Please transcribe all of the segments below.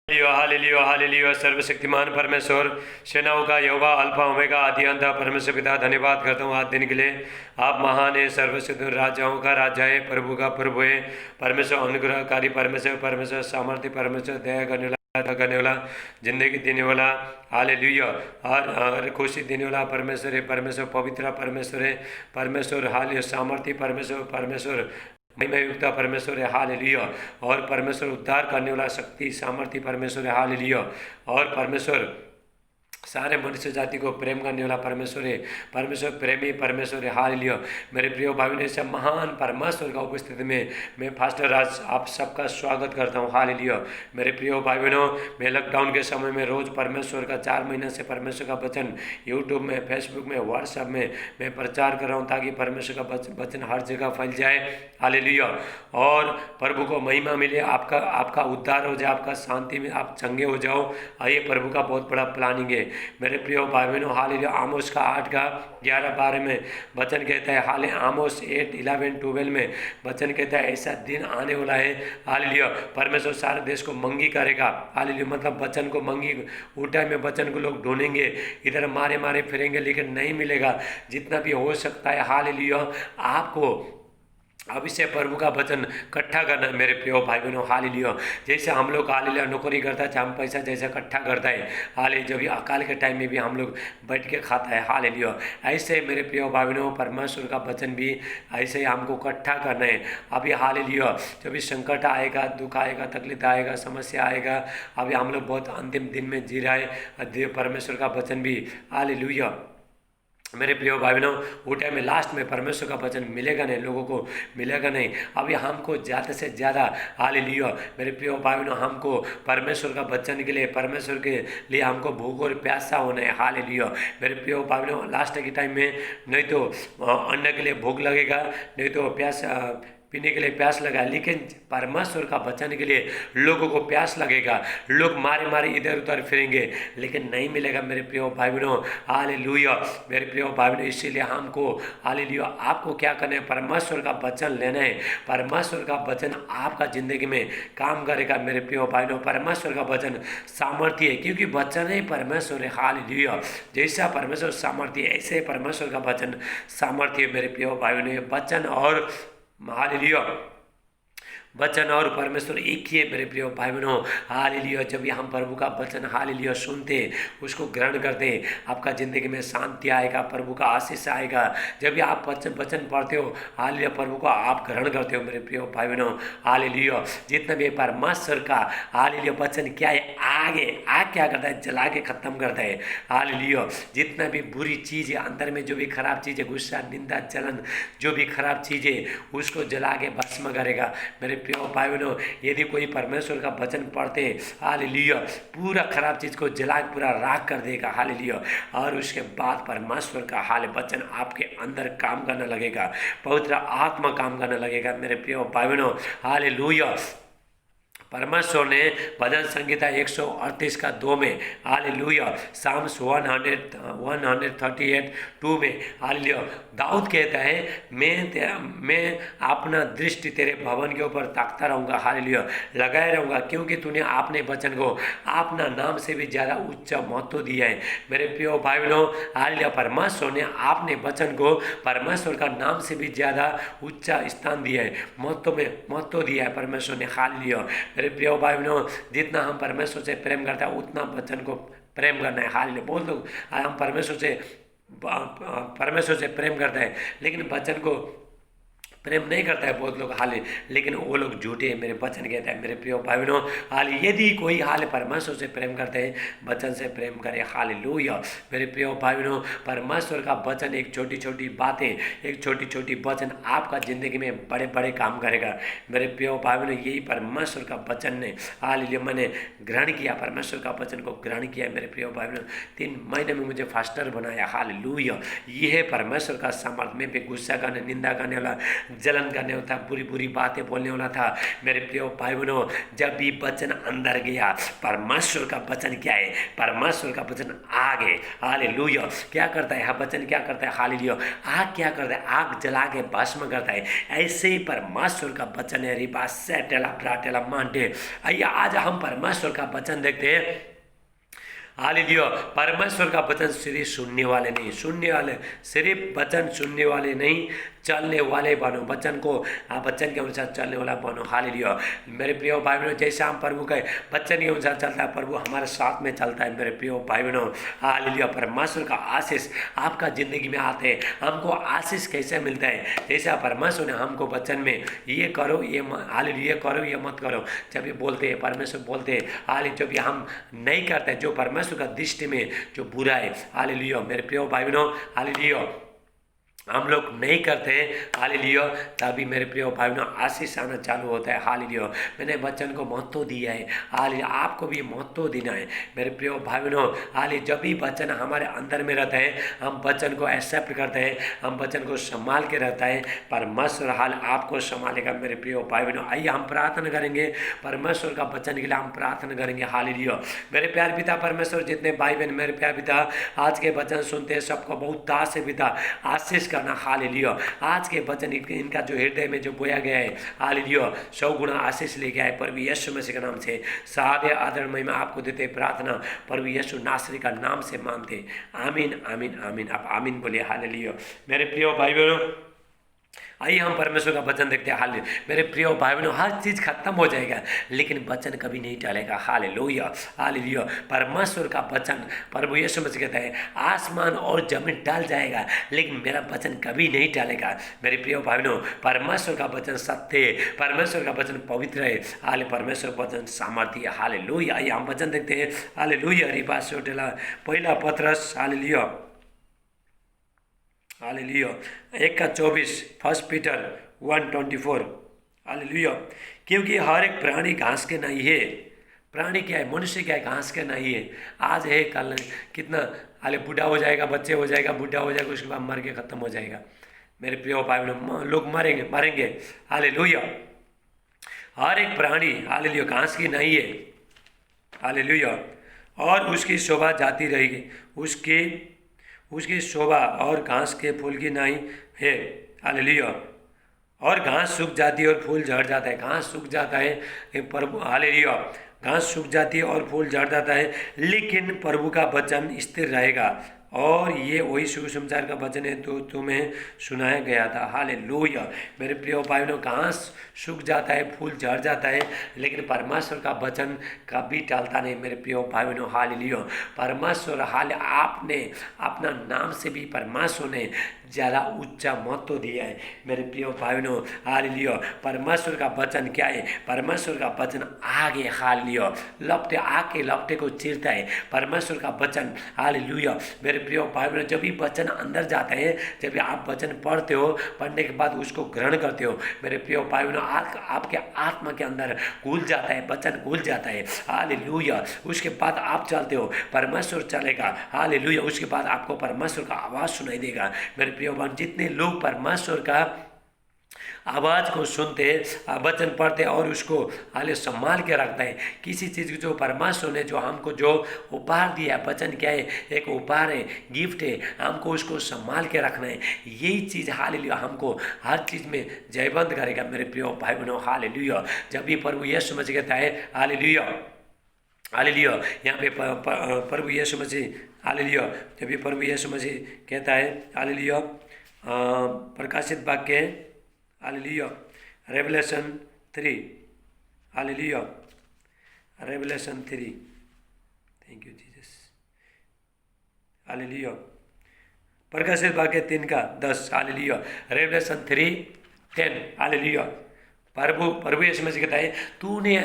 Hallelujah hallelujah hallelujah. सर्वशक्तिमान परमेश्वर, सेनाओं का यहोवा, अल्फा ओमेगा, आदि अंत, परमेश्वर पिता, धन्यवाद करता हूँ आज दिन के लिए। आप महान है, सर्वशक्ति राजाओं का राजा है, प्रभु का प्रभु है। परमेश्वर अनुग्रहकारी परमेश्वर, परमेश्वर सामर्थ्य परमेश्वर, दया करने वाला, जिंदगी देने वाला। हालेलुया। और खुशी देने वाला परमेश्वर है, परमेश्वर पवित्र परमेश्वर है, परमेश्वर हाल सामर्थ्य परमेश्वर, परमेश्वर महिमा युक्त परमेश्वर है। हालेलुया। और परमेश्वर उद्धार करने वाला शक्ति सामर्थ्य परमेश्वर है। हालेलुया। और परमेश्वर सारे मनुष्य जाति को प्रेम करने वाला परमेश्वर है, परमेश्वर प्रेमी परमेश्वर है। हालेलुया। मेरे प्रिय भाई ने सब महान परमेश्वर का उपस्थिति में मैं फास्टर राज आप सबका स्वागत करता हूँ। हालेलुया। मेरे प्रिय भाई बहनों, मैं लॉकडाउन के समय में रोज़ परमेश्वर का 4 महीने से परमेश्वर का वचन यूट्यूब में, फेसबुक में, व्हाट्सएप में मैं प्रचार कर रहा हूँ, ताकि परमेश्वर का वचन हर जगह फैल जाए। हालेलुया। और प्रभु को महिमा मिले, आपका आपका उद्धार हो जाए, आपका शांति में आप चंगे हो जाओ। ये प्रभु का बहुत बड़ा प्लानिंग है। मेरे प्रिय भाई बहनों, हालेलुया। आमोस का 8 का 11-12 में वचन कहता है, हाले आमोस 8:11-12 में वचन कहता है, ऐसा दिन आने वाला है। हालेलुया। परमेश्वर सारे देश को मंगी करेगा। हालेलुया। मतलब वचन को मंगी, उल्टा में वचन को लोग ढूंढेंगे, इधर मारे मारे फिरेंगे, लेकिन नहीं मिलेगा। जितना भी हो सकता है, हालेलुया, आपको अभी से प्रभु का वचन इकट्ठा करना मेरे प्रिय भाई बहनों। हालेलुया। जैसे हम लोग हालेलुया नौकरी करता है, हम पैसा जैसे इकट्ठा करता है, हाले जब भी अकाल के टाइम में भी हम लोग बैठ के खाता है। हालेलुया। ऐसे मेरे प्रिय भाई बहनों, परमेश्वर का वचन भी ऐसे ही हमको इकट्ठा करना है। अभी हालेलुया, जब भी संकट आएगा, दुख आएगा, तकलीफ आएगा, समस्या आएगा, अभी हम लोग बहुत अंतिम दिन में जी रहा है, परमेश्वर का वचन भी हालेलुया। मेरे प्रिय भाई बहनों, वो टाइम में लास्ट में परमेश्वर का वचन मिलेगा नहीं, लोगों को मिलेगा नहीं। अभी हमको ज़्यादा से ज़्यादा हालेलुया मेरे प्रिय भाई बहनों, हमको परमेश्वर का वचन के लिए, परमेश्वर के लिए हमको भूख और प्यासा होना है। हालेलुया मेरे प्रिय भाई बहनों, लास्ट के टाइम में नहीं तो अन्न के लिए भूख लगेगा, नहीं तो प्यास पीने के लिए प्यास लगा, लेकिन परमेश्वर का वचन के लिए लोगों को प्यास लगेगा। लोग मारे मारे इधर उधर फिरेंगे, लेकिन नहीं मिलेगा मेरे प्रिय भाई बहनों। हालेलुया मेरे प्रिय भाई बहनों, इसीलिए हमको हालेलुया आपको क्या करना है, परमेश्वर का वचन लेना है। परमेश्वर का वचन आपका जिंदगी में काम करेगा मेरे प्रिय भाई बहनों। परमेश्वर का वचन सामर्थ्य है, क्योंकि वचन ही परमेश्वर है। हालेलुया। जैसा परमेश्वर सामर्थ्य है, ऐसे परमेश्वर का वचन सामर्थ्य है मेरे प्रिय भाई बहनों। वचन और हालेलुया, वचन और परमेश्वर एक ही है मेरे प्रिय भाई बहनों। हालेलुया। जब भी हम प्रभु का वचन हालेलुया सुनते, उसको ग्रहण करते, आपका ज़िंदगी में शांति आएगा, प्रभु का आशीष आएगा। जब भी आप वचन पढ़ते हो, हालेलुया, प्रभु को आप ग्रहण करते हो मेरे प्रिय भाई बहनों। हालेलुया। जितना भी परमेश्वर का हालेलुया वचन क्या है, आग क्या करता है, जला के ख़त्म करता है। हालेलुया। जितना भी बुरी चीज़ है, अंदर में जो भी खराब चीज़ है, गुस्सा, निंदा, जलन, जो भी खराब चीज़ है, उसको जला के भस्म करेगा मेरे प्रिय भाई बहनों। यदि कोई परमेश्वर का वचन पढ़ते, हालेलुया, पूरा खराब चीज़ को जला के पूरा राख कर देगा। हालेलुया। और उसके बाद परमेश्वर का वचन आपके अंदर काम करने लगेगा, पवित्र आत्मा काम करने लगेगा मेरे प्रिय भाई बहनों। हालेलुया। परमेश्वर ने भजन संगीता 138 का 2 में हालेलुया, साम्स 138:2 में हालेलुया, दाऊद कहता है, मैं अपना दृष्टि तेरे भवन के ऊपर ताकता रहूँगा। हालेलुया, लगाए रहूँगा, क्योंकि तूने अपने वचन को अपना नाम से भी ज़्यादा उच्च महत्व दिया है मेरे प्रिय भाई बहनों। हालेलुया। परमेश्वर ने अपने वचन को परमेश्वर का नाम से भी ज़्यादा उच्च स्थान दिया है, महत्व दिया है परमेश्वर ने। हालेलुया मेरे प्रिय भाई बहनों, जितना हम परमेश्वर से प्रेम करते हैं, उतना वचन को प्रेम करना है। हालेलुया। बहुत लोग हम परमेश्वर से प्रेम करते हैं, लेकिन वचन को प्रेम नहीं करता है बहुत लोग। हाले लेकिन वो लोग झूठे हैं, मेरे वचन कहता है मेरे प्रिय भाई बहनों। हाल यदि कोई हाल परमेश्वर से प्रेम करते हैं, वचन से प्रेम करे। हालेलुया मेरे प्रिय भाई बहनों, परमेश्वर का वचन, एक छोटी छोटी बातें, एक छोटी छोटी वचन आपका ज़िंदगी में बड़े बड़े काम करेगा मेरे प्रिय भाई बहनों। यही परमेश्वर का वचन ने हालेलुया मैंने ग्रहण किया, परमेश्वर का वचन को ग्रहण किया मेरे प्रिय भाई बहनों। 3 महीने में मुझे फास्टर बनाया। हालेलुया। ये है परमेश्वर का सामर्थ्य। में भी गुस्सा करने, निंदा करने वाला, जलन करने वाला था, बुरी बुरी बातें बोलने वाला था। मेरे प्रिय भाई बहनों, जब भी वचन अंदर गया, परमेश्वर का वचन क्या है, परमेश्वर का वचन आगे, हालेलुया, क्या करता है, वचन क्या करता है, हालेलुया, आग क्या करता है, आग जला के भस्म करता है। ऐसे ही परमेश्वर का वचन है, रिबा सेटेला ब्राटेला मांटे। आइए आज हम परमेश्वर का वचन देखते हैं। हालेलुया, परमेश्वर का वचन सिर्फ सुनने वाले नहीं, सुनने वाले सिर्फ वचन सुनने वाले नहीं, चलने वाले बनो, वचन को वचन के अनुसार चलने वाला बनो। हालेलुया, मेरे प्रिय भाई बहनों, जैसे हम प्रभु के वचन के अनुसार चलता है, प्रभु हमारे साथ में चलता है। मेरे प्रिय भाई बहनों, हालेलुया, परमेश्वर का आशीष आपका जिंदगी में आते हैं। हमको आशीष कैसे मिलता है, जैसा परमेश्वर ने हमको वचन में ये करो, ये हालेलुया, ये करो, ये मत करो, जब ये बोलते हैं, परमेश्वर बोलते हैं, हालेलुया, जब ये हम नहीं करते, जो परमेश्वर का दृष्टि में जो बुरा है, हालेलुया, मेरे प्रिय भाई बहनों, हालेलुया, हम लोग नहीं करते हैं, हालेलुया, तभी मेरे प्रिय भाई बहनों आशीष आना चालू होता है। हालेलुया, मैंने वचन को महत्व दिया है, हालेलुया, आपको भी महत्व देना है। मेरे प्रिय भाई बहनों, हालेलुया, जब भी वचन हमारे अंदर में रहता है, हम वचन को एक्सेप्ट करते हैं, हम वचन को संभाल के रहता है, परमेश्वर हाल आपको संभालेगा। मेरे प्रिय भाई बहनों, आइए हम प्रार्थना करेंगे, परमेश्वर का वचन के लिए हम प्रार्थना करेंगे। हालेलुया, मेरे प्यार पिता परमेश्वर, जितने भाई बहन मेरे प्यार पिता आज के वचन सुनते हैं, सबको बहुत दास से पिता आशीष करना। हालेलुया, आज के वचन इनका जो हृदय में जो बोया गया है, हालेलुया, 100 गुना आशीष लेके आए। प्रभु यीशु मसीह के नाम से सारे आदर महिमा आपको देते, प्रार्थना प्रभु यीशु नासरी का नाम से मांगते। आमीन आमीन आमीन। आप आमीन बोलिए। हालेलुया, मेरे प्रिय भाई बहनों, आइए हम परमेश्वर का वचन देखते हैं। हालेलुया, मेरे प्रिय भाई बहनों, हर चीज़ खत्म हो जाएगा लेकिन वचन कभी नहीं टलेगा। हालेलुया, हालेलुया, परमेश्वर का वचन, प्रभु यीशु मसीह कहते हैं, आसमान और जमीन टल जाएगा लेकिन मेरा वचन कभी नहीं टलेगा। मेरे प्रिय भाई बहनों, परमेश्वर का वचन सत्य है, परमेश्वर का वचन पवित्र है, हाले परमेश्वर का वचन सामर्थ्य है। हालेलुया, आइए हम वचन देखते हैं। हालेलुया, रिबा सोटेला पहला पत्रस, हालेलुया, हालेलुया, 1:24, 1 पीटर 1:24। हालेलुया, क्योंकि हर एक प्राणी घास के नहीं है। प्राणी क्या है, मनुष्य क्या है, घास के नहीं है। आज है कल कितना, हाले बूढ़ा हो जाएगा, बच्चे हो जाएगा, बूढ़ा हो जाएगा, उसके बाद मर के खत्म हो जाएगा। मेरे प्रिय भाई बहनों, लोग मरेंगे। हालेलुया, हर एक प्राणी, हालेलुया, घास की नहीं है। हालेलुया, और उसकी शोभा जाती रहेगी, उसकी शोभा और घास के फूल की नहीं है। हालेलुया, और घास सूख जाती है और फूल झड़ जाता है। घास सूख जाता है प्रभु, हालेलुया, घास सूख जाती है और फूल झड़ जाता है, लेकिन प्रभु का वचन स्थिर रहेगा। और ये वही सुसमाचार का वचन है तो तुम्हें सुनाया गया था। हालेलुया, मेरे प्रिय भाई बहनों, घास सूख जाता है, फूल झड़ जाता है, लेकिन परमेश्वर का वचन कभी टलता नहीं। मेरे प्रिय भाई बहनों, हालेलुया, परमेश्वर, हाल आपने अपना नाम से भी परमेश्वर ने ज़्यादा ऊंचा महत्व दिया है। मेरे प्रिय भाई बहनों, हालेलुया, परमेश्वर का वचन क्या है, परमेश्वर का वचन आगे, हालेलुया, लपटे आके लपटे को चीरता है। परमेश्वर का वचन, हालेलुया, मेरे प्रिय भाई बहनों, जब भी वचन अंदर जाता है, जब भी आप वचन पढ़ते हो, पढ़ने के बाद उसको ग्रहण करते हो, मेरे प्रिय भाई बहनों, आपके आत्मा के अंदर घुल जाता है, वचन घुल जाता है। हालेलुया, उसके बाद आप चलते हो, परमेश्वर चलेगा। हालेलुया, उसके बाद आपको परमेश्वर का आवाज़ सुनाई देगा। मेरे प्रिय बहन, जितने लोग परमेश्वर का आवाज़ को सुनते, वचन पढ़ते और उसको हाले संभाल के रखते हैं, किसी चीज़ को जो परमेश्वर ने जो हमको जो उपहार दिया, वचन क्या है, एक उपहार है, गिफ्ट है, हमको उसको संभाल के रखना है। यही चीज़ हालेलुया हमको हर चीज़ में जयवंत करेगा। मेरे प्रिय भाई बहनों, हालेलुया, जब भी प्रभु यीशु मसीह कहता है, हालेलुया, हालेलुया, यहाँ पे प्रभु यीशु मसीह, हालेलुया, जब भी प्रभु यीशु मसीह कहता है, हालेलुया, प्रकाशित वाक्य, hallelujah, revelation 3, hallelujah, revelation 3, thank you Jesus, hallelujah, प्रकाशित वाक्य 3:10, हालेलुया, रेवलेशन 3:10, हालेलुया, प्रभु यीशु मसीह कहता है, तूने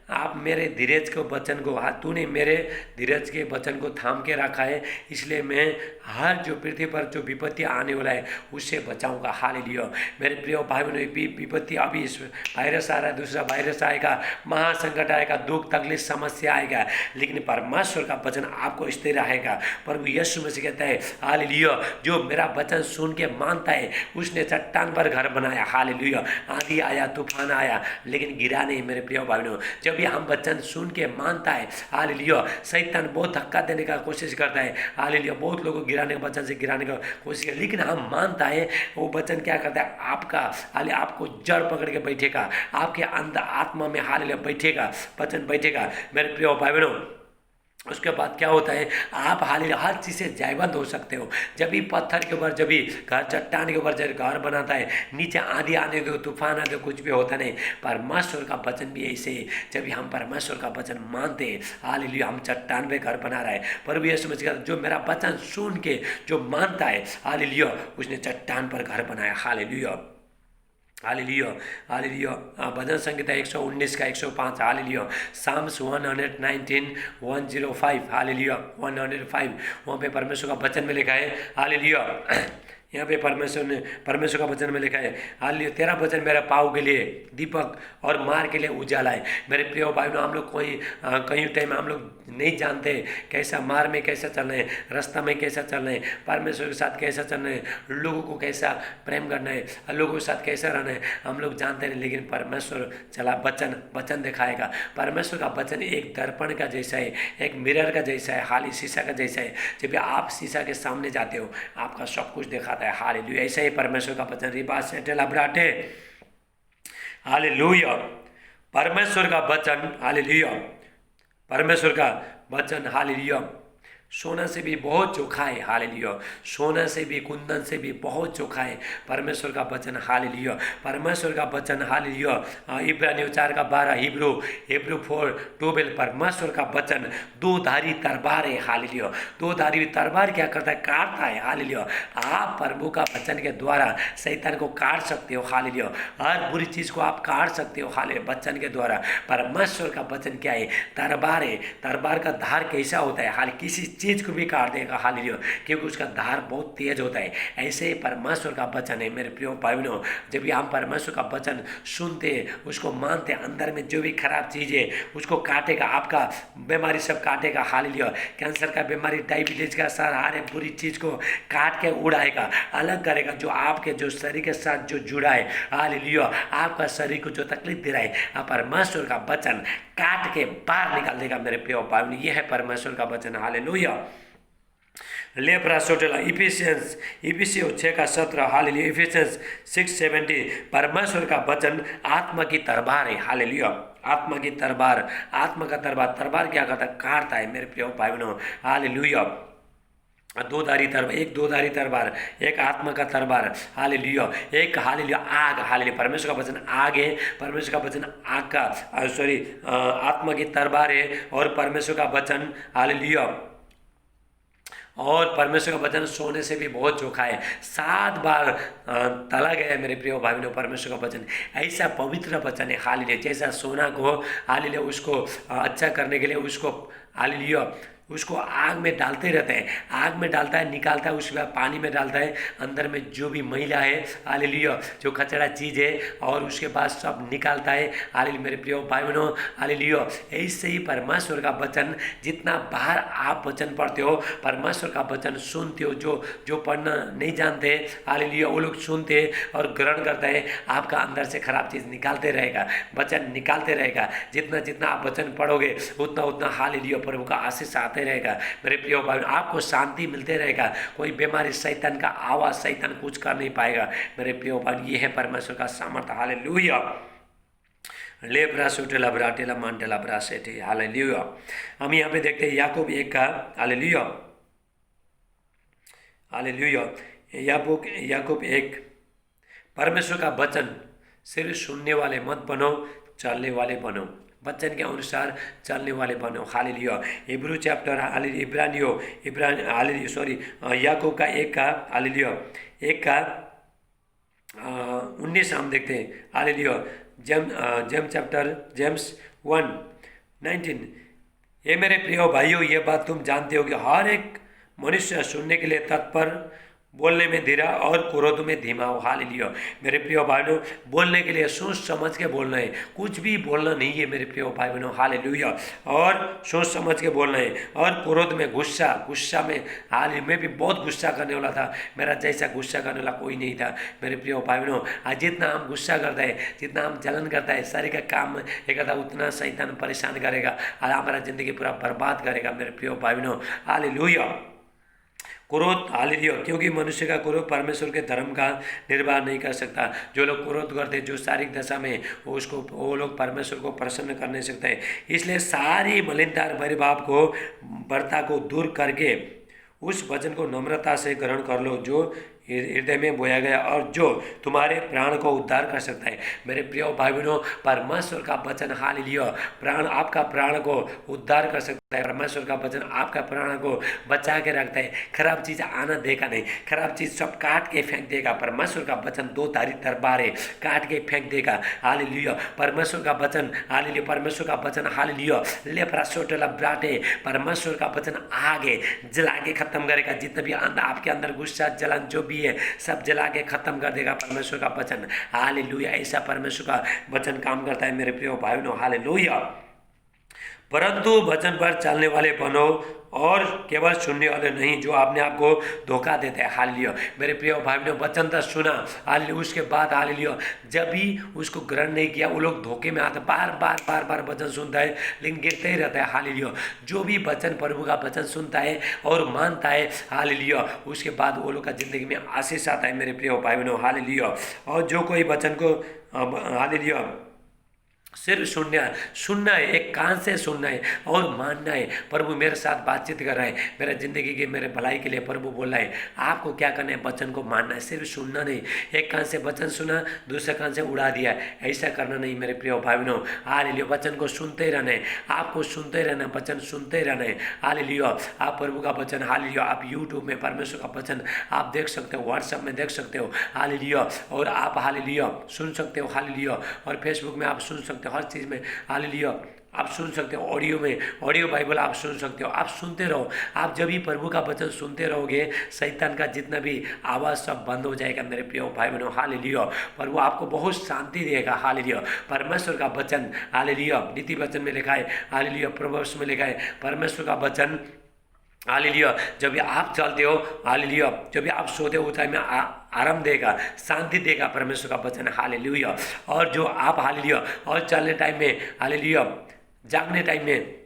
आप मेरे धीरज के वचन को, हाँ तूने मेरे धीरज के वचन को थाम के रखा है, इसलिए मैं हर जो पृथ्वी पर जो विपत्ति आने वाला है उससे बचाऊंगा। हालेलुया। मेरे प्रिय भाई बहनों, विपत्ति अभी इस वायरस आ रहा है, दूसरा वायरस आएगा, महासंकट आएगा, दुख तकलीफ समस्या आएगा, लेकिन परमेश्वर का वचन आपको स्थिर रहेगा। प्रभु यीशु मसीह कहता है हालेलुया, जो मेरा वचन सुन के मानता है उसने चट्टान पर घर बनाया। हालेलुया। आंधी आया, तूफान आया, लेकिन गिरा नहीं। मेरे प्रिय भाई बहनों, जब भी हम वचन सुन के मानता है, हालेलुया, शैतान बहुत धक्का देने का कोशिश करता है, हालेलुया, बहुत लोगों को गिराने का, वचन से गिराने का कोशिश करता है, लेकिन हम मानता है वो वचन क्या करता है, आपका आपको जड़ पकड़ के बैठेगा, आपके अंदर आत्मा में हालेलुया बैठेगा, वचन बैठेगा। मेरे प्रिय भाई बहनों, उसके बाद क्या होता है, आप हालेलुया हर चीज़ से जयवंत हो सकते हो। जब भी पत्थर के ऊपर, जब भी घर चट्टान के ऊपर जब घर बनाता है, नीचे आंधी आने दो, तूफान आने दो, कुछ भी होता नहीं। परमेश्वर का वचन भी ऐसे ही, जब भी हम परमेश्वर का वचन मानते हैं, हालेलुया, हम चट्टान पे घर बना रहा है। प्रभु यीशु मसीह जो मेरा वचन सुन के जो मानता है, हालेलुया, उसने चट्टान पर घर बनाया। Hallelujah, hallelujah, hallelujah. भजन संहिता 119 का 105, हालेलुया। साम्स 119 105, हालेलुया 105, वहाँ पे परमेश्वर का वचन में लिखा है, हालेलुया। यहाँ पे परमेश्वर का वचन में लिखा है, हालेलुया, तेरा वचन मेरा पाँव के लिए दीपक और मार्ग के लिए उजाला है। मेरे प्रिय भाई बहनों, हम लोग कहीं टाइम हम लोग नहीं जानते कैसा मार्ग में कैसा चलना है, रास्ता में कैसा चलना है, परमेश्वर के साथ कैसा चलना है, लोगों को कैसा प्रेम करना है, लोगों के साथ कैसा रहना है, हम लोग जानते नहीं। लेकिन परमेश्वर चला वचन दिखाएगा। परमेश्वर का वचन एक दर्पण का जैसा है, एक मिरर का जैसा है, हाली शीशा का जैसा है। जब आप शीशा के सामने जाते हो, आपका सब कुछ दिखाता है। हालेलुया, ऐसा ही परमेश्वर का वचन रिबा से टेलाब्राटे, हालेलुया। परमेश्वर का वचन, हालेलुया, परमेश्वर का वचन, हालेलुया, सोना से भी बहुत चोखा है। हालेलुया, सोना से भी, कुंदन से भी बहुत चोखा है परमेश्वर का वचन। हालेलुया, परमेश्वर का वचन, हालेलुया। इब्रानियों 4 का 12, हिब्रू 4:12, परमेश्वर का वचन दो धारी तलवार है। हालेलुया, दो धारी तलवार क्या करता है, काटता है। हालेलुया, आप प्रभु का वचन के द्वारा शैतान को काट सकते हो। हालेलुया, हर बुरी चीज को आप काट सकते हो, हालेलुया, वचन के द्वारा। परमेश्वर का वचन क्या है, तलवार है। तलवार का धार कैसा होता है, हाल किसी चीज को भी काट देगा। हालेलुया, क्योंकि उसका धार बहुत तेज होता है। ऐसे ही परमेश्वर का वचन है। मेरे प्रिय भाई बहनों, जब भी हम परमेश्वर का वचन सुनते, उसको मानते, अंदर में जो भी खराब चीज है उसको काटेगा, आपका बीमारी सब काटेगा। हालेलुया, कैंसर का बीमारी, डायबिटीज का, हर एक बुरी चीज को काट के उड़ाएगा, अलग करेगा। जो आपके जो शरीर के साथ जो जुड़ा है, हालेलुया, आपका शरीर को जो तकलीफ दे रहा है, परमेश्वर का वचन काट के बाहर निकाल देगा। मेरे प्रिय भाई बहनों, यह है परमेश्वर का वचन। हालेलुया। लेप्रासोटेला, इफिसियों 6:17, हालेलुया, इफिसियंस 6:17, परमेश्वर का वचन आत्मा की तलवार है। हालेलुया, आत्मा की तलवार, आत्मा का तलवार क्या करता है, काटता है। मेरे प्रिय भाई बहनों, हालेलुया, दो धारी तलवार, एक आत्मा का तलवार, हालेलुया, एक हालेलुया आग। हालेलुया, परमेश्वर का वचन आग है, परमेश्वर का वचन आग का आत्मा की तलवार है। और परमेश्वर का वचन, हालेलुया, और परमेश्वर का वचन सोने से भी बहुत चोखा है, 7 बार तला गया है। मेरे प्रिय भाई बहनों, परमेश्वर का वचन ऐसा पवित्र वचन है। हालेलुया, जैसा सोना को, हालेलुया, उसको अच्छा करने के लिए उसको, हालेलुया, उसको आग में डालते रहते हैं, आग में डालता है, निकालता है, उसके बाद पानी में डालता है, अंदर में जो भी मैला है, हालेलुया, जो कचरा चीज़ है, और उसके बाद सब निकालता है। हालेलुया, मेरे प्रिय भाई बहनों, हालेलुया, ऐसे ही परमेश्वर का वचन, जितना बाहर आप वचन पढ़ते हो, परमेश्वर का वचन सुनते हो, जो पढ़ना नहीं जानते, हालेलुया, वो लोग सुनते और ग्रहण करते हैं, आपका अंदर से खराब चीज़ निकालते रहेगा, वचन निकालते रहेगा। जितना जितना आप वचन पढ़ोगे, उतना उतना हालेलुया प्रभु का आशीष आते रहेगा। मेरे प्रिय भाई, आपको शांति मिलते रहेगा, कोई बीमारी, शैतान का आवाज, शैतान कुछ कर नहीं पाएगा। मेरे प्रिय भाई, ये है परमेश्वर का सामर्थ्य। हालेलुया, लेब्रासुटेला ब्राटेला मांटेला ब्रासेटे, हालेलुया। हम यहाँ पे देखते हैं याकूब 1 का, हालेलुया, हालेलुया, याकूब 1, परमेश्वर का वचन सिर्फ सुनने वाले मत बनो, चलने वाले बनो, वचन के अनुसार चलने वाले बनो। हालेलुया, हिब्रू चैप्टर, याकूब का 1 का, हालेलुया, 1 का 19 हम देखते हैं। Hallelujah, James 1 19। ये मेरे प्रिय भाइयों, ये बात तुम जानते हो कि हर एक मनुष्य सुनने के लिए तत्पर, बोलने में धीरा और क्रोध में धीमा हो। हालेलुया। मेरे प्रिय भाई बहनों, बोलने के लिए सोच समझ के बोलना है, कुछ भी बोलना नहीं है मेरे प्रिय भाई बहनों। हालेलुया। और सोच समझ के बोलना है। और क्रोध में गुस्सा में, हाल मैं भी बहुत गुस्सा करने वाला था, मेरा जैसा गुस्सा करने वाला कोई नहीं था मेरे प्रिय भाई बहनों। आज जितना हम गुस्सा करते हैं, जितना हम जलन करता है, सारी का काम एक उतना शैतान परेशान करेगा और हमारा जिंदगी पूरा बर्बाद करेगा मेरे प्रिय भाई बहनों। हालेलुया। क्रोध, हालेलुया, क्योंकि मनुष्य का क्रोध परमेश्वर के धर्म का निर्वाह नहीं कर सकता। जो लोग क्रोध करते हैं, जो शारीरिक दशा में, वो लोग परमेश्वर को प्रसन्न कर नहीं सकते। इसलिए सारी मलिनता और भयभाव को, वर्ता को दूर करके उस वचन को नम्रता से ग्रहण कर लो जो हृदय में बोया गया और जो तुम्हारे प्राण को उद्धार कर सकता है। मेरे प्रिय भाई बहनों, परमेश्वर का वचन, हालेलुया, प्राण, आपका प्राण को उद्धार कर सकता है। परमेश्वर का वचन आपका प्राण को बचा के रखता है। खराब चीज आना देगा नहीं, खराब चीज सब काट के फेंक देगा। परमेश्वर का वचन दो धारी तलवार है, काट के फेंक देगा। हालेलुया। परमेश्वर का वचन, हालेलुया, परमेश्वर का वचन, हालेलुया, लेपरा सोटला ब्राटे, परमेश्वर का वचन आगे जला के खत्म करेगा। जितना भी आपके अंदर गुस्सा, जलन जो भी है, सब जला के खत्म कर देगा परमेश्वर का वचन। हालेलुया। ऐसा परमेश्वर का वचन काम करता है मेरे प्रिय भाई बहनों। हालेलुया। परंतु वचन पर चलने वाले बनो और केवल सुनने वाले नहीं जो अपने आप को धोखा देते हैं। हालेलुया। मेरे प्रिय भाई बहनों, वचन तो सुना, हालेलुया, उसके बाद हालेलुया जब भी उसको ग्रहण नहीं किया, वो लोग धोखे में आते, बार वचन सुनता है लेकिन गिरते ही रहता है। हालेलुया। जो भी वचन, प्रभु का वचन सुनता है और मानता है, हालेलुया, उसके बाद वो लोग का जिंदगी में आशीष आता है मेरे प्रिय भाई बहनों। हालेलुया। और जो कोई वचन को, हालेलुया, सिर्फ सुनना है, एक कान से सुनना है और मानना है। प्रभु मेरे साथ बातचीत कर रहा है, मेरे जिंदगी के, मेरे भलाई के लिए प्रभु बोल रहा है। आपको क्या करना है? वचन को मानना है, सिर्फ सुनना नहीं। एक कान से वचन सुना, दूसरे कान से उड़ा दिया, ऐसा करना नहीं मेरे प्रिय भाई बहनों। हालेलुया। वचन को सुनते रहना है, आपको सुनते रहना, वचन सुनते रहना है। हालेलुया। आप प्रभु का वचन, हालेलुया, आप यूट्यूब में परमेश्वर का वचन आप देख सकते हो, व्हाट्सएप में देख सकते हो, हालेलुया, और आप हालेलुया सुन सकते हो, हालेलुया, और फेसबुक में आप सुन सकते हो, हर चीज़ में, हालेलुया, आप सुन सकते हो। ऑडियो में, ऑडियो बाइबल आप सुन सकते हो। आप सुनते रहो। आप जब भी प्रभु का वचन सुनते रहोगे, शैतान का जितना भी आवाज़ सब बंद हो जाएगा मेरे प्रिय भाई बहनों। हालेलुया। प्रभु आपको बहुत शांति देगा। हालेलुया। परमेश्वर का वचन, हालेलुया, नीति वचन में लिखा है, हालेलुया, प्रोवर्ब्स में लिखा है, परमेश्वर का वचन, हालेलुया, जब भी आप चलते हो, हालेलुया, जब भी आप सोते हो, उस टाइम में आराम देगा, शांति देगा परमेश्वर का वचन। हालेलुया। और जो आप, हालेलुया, और चलने टाइम में, हालेलुया, जागने टाइम में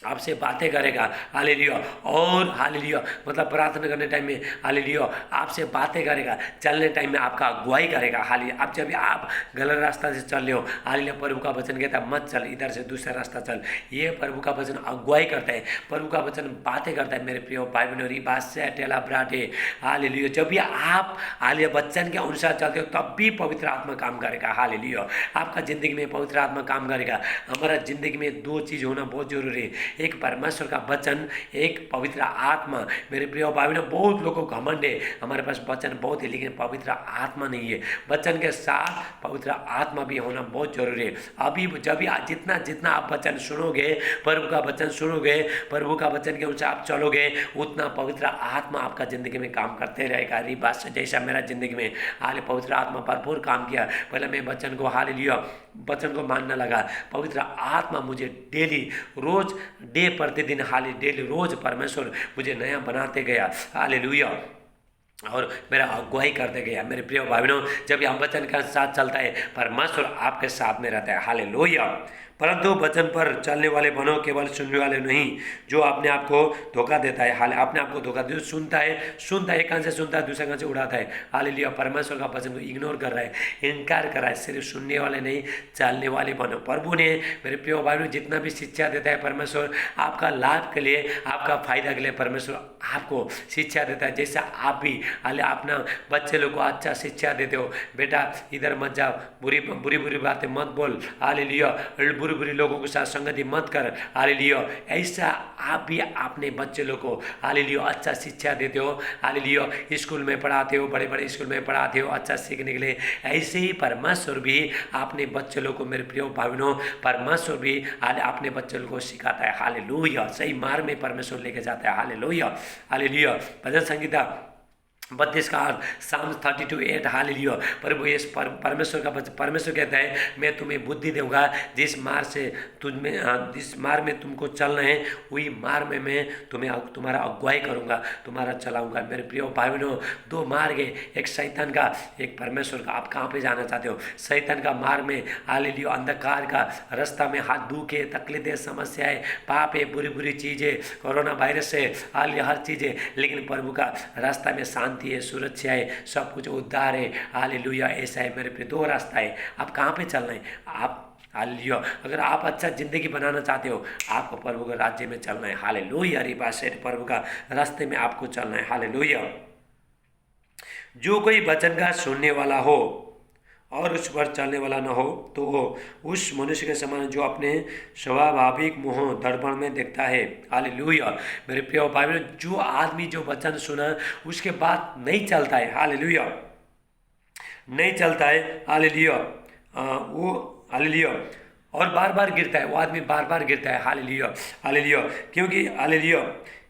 आपसे बातें करेगा। हालेलुया। और हालेलुया, मतलब प्रार्थना करने टाइम में, हालेलुया, आपसे बातें करेगा। चलने टाइम में आपका अगुवाई करेगा। हालेलुया। अब जब आप गलत रास्ता से चल रहे हो, हालेलुया, प्रभु का वचन कहता है मत चल, इधर से दूसरा रास्ता चल। ये प्रभु का वचन अगुवाई करता है, प्रभु का वचन बातें करता है मेरे प्रिय भाई बहनों। बात से टेला ब्राटे, हालेलुया। जब भी आप, हालेलुया, वचन के अनुसार चलते हो, तब भी पवित्र आत्मा काम करेगा। हालेलुया। आपका जिंदगी में पवित्र आत्मा काम करेगा। हमारा जिंदगी में दो चीज़ होना बहुत जरूरी है, एक परमेश्वर का वचन, एक पवित्र आत्मा। मेरे प्रिय भाई बहनों, बहुत लोगों को घमंड है, हमारे पास वचन बहुत है लेकिन पवित्र आत्मा नहीं है। वचन के साथ पवित्र आत्मा भी होना बहुत जरूरी है। अभी जब भी जितना आप वचन सुनोगे, प्रभु का वचन सुनोगे, प्रभु का वचन के अनुसार आप चलोगे, उतना पवित्र आत्मा आपका जिंदगी में काम करते रहेगा। ये बात से जैसा मेरा जिंदगी में हाल पवित्र आत्मा भरपूर काम किया। पहले मैं वचन को, हालेलुया, वचन को मानने लगा। पवित्र आत्मा मुझे डेली, रोज, डे प्रतिदिन, हाले डेली, रोज परमेश्वर मुझे नया बनाते गया। हालेलुया। और मेरा अगुवाई करते गया। मेरे प्रिय भाई बहनों, जब हम वचन के साथ चलता है, परमेश्वर आपके साथ में रहता है। हालेलुया। परंतु वचन पर चलने वाले बनो, केवल सुनने वाले नहीं जो अपने आप को धोखा देता है। हाल अपने आप को धोखा दे, सुनता है, एक कान से सुनता है, दूसरे कान से उड़ाता है। हालेलुया। परमेश्वर का वचन को इग्नोर कर रहा है, इनकार कर रहा है। सिर्फ सुनने वाले नहीं, चलने वाले बनो। प्रभु ने, मेरे प्रिय भाई बहनों, जितना भी शिक्षा देता है परमेश्वर, आपका लाभ के लिए, आपका फायदा के लिए परमेश्वर आपको शिक्षा देता है। जैसा आप भी अपना बच्चे लोग को अच्छा शिक्षा देते हो, बेटा इधर मत जाओ, बुरी बातें मत बोल, हालेलुया, बुरे बुरे लोगों के साथ संगति मत कर। हालेलुया। ऐसा आप भी अपने बच्चे लोग को हालेलुया अच्छा शिक्षा देते हो, हालेलुया स्कूल में पढ़ाते हो, बड़े बड़े स्कूल में पढ़ाते हो अच्छा सीखने के लिए। ऐसे ही परमेश्वर भी अपने बच्चे लोग को, मेरे प्रिय भाइयों, परमेश्वर भी अपने बच्चे लोग को सिखाता है। हालेलुया। सही मार्ग में परमेश्वर लेके जाता है। हालेलुया। हालेलुया। भजन संगीता 32 का Psalms 32:8 हालेलुया। प्रभु ये परमेश्वर का परमेश्वर कहता है मैं तुम्हें बुद्धि दूंगा, जिस मार्ग में तुमको चलना है वही मार्ग में मैं तुम्हारा अगुवाई करूंगा, तुम्हारा चलाऊंगा। मेरे प्रिय भाई बहनों, दो मार्ग है, एक शैतान का, एक परमेश्वर का। आप कहाँ पे जाना चाहते हो? शैतान का मार्ग में हालेलुया अंधकार का रास्ता में हाथ दुखे, तकलीफें, समस्याएं, पाप है, बुरी बुरी चीज़ें, कोरोना वायरस है, हालेलुया हर चीज़ है, लेकिन प्रभु का रास्ता में शांति है, सुरक्षा है, सब कुछ उद्धार है। हालेलुया। ऐसा है मेरे प्रिय, दो रास्ता है। आप कहाँ पे चलना है? आप हालेलुया अगर आप अच्छा जिंदगी बनाना चाहते हो, आपको प्रभु के राज्य में चलना है। हालेलुया। प्रभु का रास्ते में आपको चलना है। हालेलुया। जो कोई वचन का सुनने वाला हो और उस पर चलने वाला न हो तो वो उस मनुष्य के समान जो अपने स्वाभाविक मोह दर्पण में देखता है। हालेलुया। मेरे प्रिय भाई बहनों, जो आदमी जो वचन सुना उसके बाद नहीं चलता है, हालेलुया नहीं चलता है, हालेलुया वो हालेलुया और बार बार गिरता है, वो आदमी बार बार गिरता है। हालेलुया। हालेलुया। क्योंकि हालेलुया